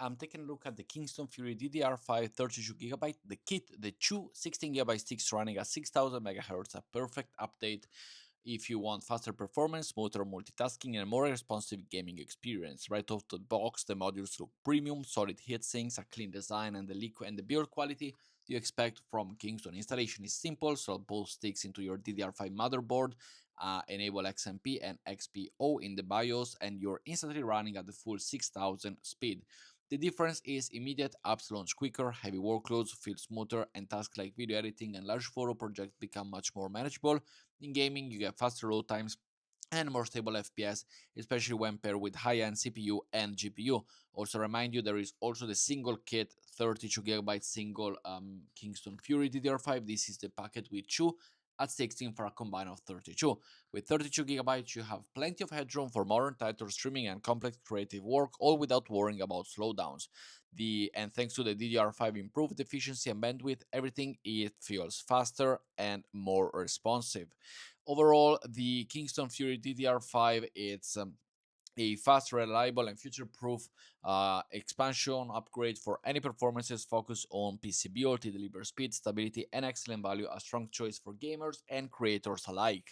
I'm taking a look at the Kingston Fury DDR5 32GB, the kit, the two 16GB sticks running at 6000 MHz, a perfect update if you want faster performance, smoother multitasking, and a more responsive gaming experience. Right off the box, the modules look premium, solid heatsinks, a clean design, and the liquid and the build quality you expect from Kingston. Installation is simple, so both sticks into your DDR5 motherboard, enable XMP and XPO in the BIOS, and you're instantly running at the full 6000 speed. The difference is immediate apps launch quicker, heavy workloads feel smoother, and tasks like video editing and large photo projects become much more manageable. In gaming, you get faster load times and more stable FPS, especially when paired with high-end CPU and GPU. Also remind you, there is also the single kit 32GB single Kingston Fury DDR5. This is the packet with two at 16 for a combine of 32. With 32GB, you have plenty of headroom for modern titles, streaming, and complex creative work, all without worrying about slowdowns. And thanks to the DDR5 improved efficiency and bandwidth, everything it feels faster and more responsive. Overall, the Kingston Fury DDR5 it's a fast, reliable, and future-proof expansion upgrade for any performances focused on PC build. It delivers speed, stability, and excellent value. A strong choice for gamers and creators alike.